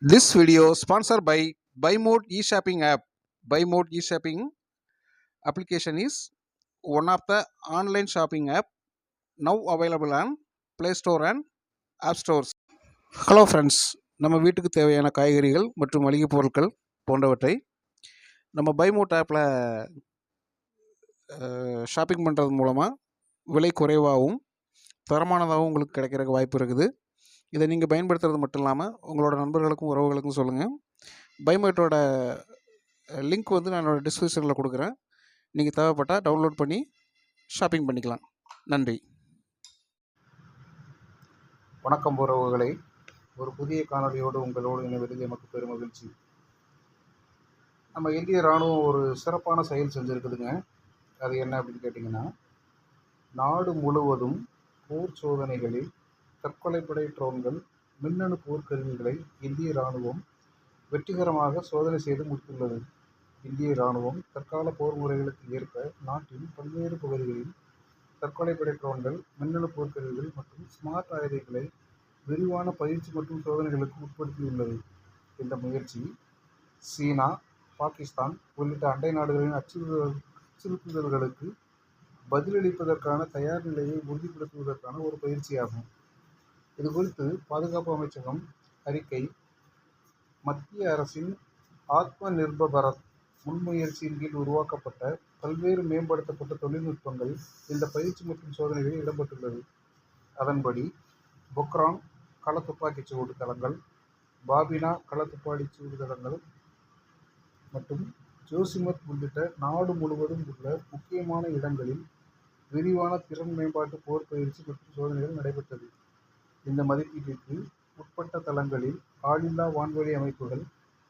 This video sponsored by BuyMode e-shopping app. BuyMode e-shopping application is one of the online shopping app now available on Play Store and App Stores. Hello friends, நம்ம வீட்டுக்கு தேவையான காய்கறிகள் மற்றும் மளிகை பொருட்கள் போன்றவற்றை நம்ம பைமோட் ஆப்பில் ஷாப்பிங் பண்ணுறது மூலமாக விலை குறைவாகவும் தரமானதாகவும் உங்களுக்கு கிடைக்கிறதுக்கு வாய்ப்பு இருக்குது. இதை நீங்கள் பயன்படுத்துறது மட்டும் இல்லாமல் உங்களோட நண்பர்களுக்கும் உறவுகளுக்கும் சொல்லுங்கள். பைமோட்டோட லிங்க் வந்து நான் என்னோடய டிஸ்கிரிப்ஷனில் கொடுக்குறேன். நீங்கள் தேவைப்பட்டால் டவுன்லோட் பண்ணி ஷாப்பிங் பண்ணிக்கலாம். நன்றி. வணக்கம் உறவுகளை, ஒரு புதிய காணொலியோடு உங்களோடு இணைவதில் எனக்கு பெரும் மகிழ்ச்சி. நம்ம இந்திய இராணுவம் ஒரு சிறப்பான செயல் செஞ்சுருக்குதுங்க. அது என்ன அப்படின்னு கேட்டிங்கன்னா, நாடு முழுவதும் போர் சோதனைகளில் தற்கொலைப்படை ட்ரோன்கள், மின்னணு போர்க்கருவிகளை இந்திய இராணுவம் வெற்றிகரமாக சோதனை செய்து முடித்துள்ளது. இந்திய இராணுவம் தற்கால போர் முறைகளுக்கு ஏற்ப நாட்டின் பல்வேறு பகுதிகளில் தற்கொலைப்படை ட்ரோன்கள், மின்னணு போர்க்கருவிகள் மற்றும் ஸ்மார்ட் ஆயுதங்களை விரிவான பயிற்சி மற்றும் சோதனைகளுக்கு உட்படுத்தியுள்ளது. இந்த முயற்சி சீனா, பாகிஸ்தான் உள்ளிட்ட அண்டை நாடுகளின் அச்சுறுத்தல்களுக்கு பதிலளிப்பதற்கான தயார் நிலையை உறுதிப்படுத்துவதற்கான ஒரு பயிற்சியாகும். இது குறித்து பாதுகாப்பு அமைச்சகம் அறிக்கை. மத்திய அரசின் ஆத்ம நிர்பர் பாரத் முன்முயற்சியின் கீழ் உருவாக்கப்பட்ட பல்வேறு மேம்படுத்தப்பட்ட தொழில்நுட்பங்கள் இந்த பயிற்சி மற்றும் சோதனைகளில் இடம்பெற்றுள்ளது. அதன்படி பொக்ரான் கள துப்பாக்கிச் சூடு தளங்கள், பாபினா கள துப்பாக்கிச் சூடு தளங்கள் மற்றும் ஜோசிமத் உள்ளிட்ட நாடு முழுவதும் உள்ள முக்கியமான இடங்களில் விரிவான திறன் மேம்பாட்டு போர் பயிற்சி மற்றும் சோதனைகள் நடைபெற்றது. இந்த மதிப்பீட்டிற்கு உட்பட்ட தளங்களில் ஆளில்லா வான்வழி அமைப்புகள்,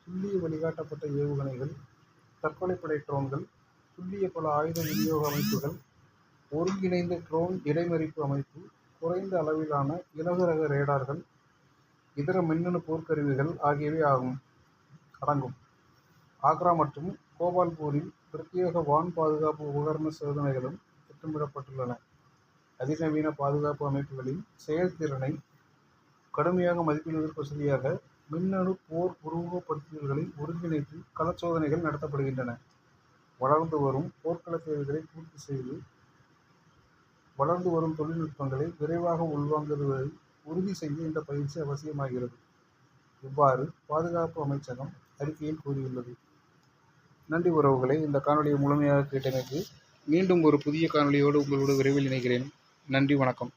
துல்லிய வழிகாட்டப்பட்ட ஏவுகணைகள், தற்கொலைப்படை ட்ரோன்கள், துல்லிய பல ஆயுத விநியோக அமைப்புகள், ஒருங்கிணைந்த ட்ரோன் இடைமறிப்பு அமைப்பு, குறைந்த அளவிலான இலகுரக ரேடார்கள், இதர மின்னணு போர்க்கருவிகள் ஆகியவை அடங்கும். ஆக்ரா மற்றும் கோபால்பூரில் பிரத்யேக வான் பாதுகாப்பு உபகரண சோதனைகளும் திட்டமிடப்பட்டுள்ளன. அதிநவீன பாதுகாப்பு அமைப்புகளின் செயல்திறனை கடுமையாக மதிப்பிடுவதற்கு வசதியாக மின்னணு போர் உருவகப்படுத்துதல்களை ஒருங்கிணைத்து கள சோதனைகள் நடத்தப்படுகின்றன. வளர்ந்து வரும் போர்க்கள தேவைகளை பூர்த்தி செய்து வளர்ந்து வரும் தொழில்நுட்பங்களை விரைவாக உள்வாங்குவதை உறுதி செய்ய இந்த பயிற்சி அவசியமாகிறது. இவ்வாறு பாதுகாப்பு அமைச்சகம் அறிக்கையில் கூறியுள்ளது. நன்றி உறவுகளை, இந்த காணொலியை முழுமையாக கேட்டமைக்கு. மீண்டும் ஒரு புதிய காணொலியோடு உங்களோடு விரைவில் இணைகிறேன். நன்றி, வணக்கம்.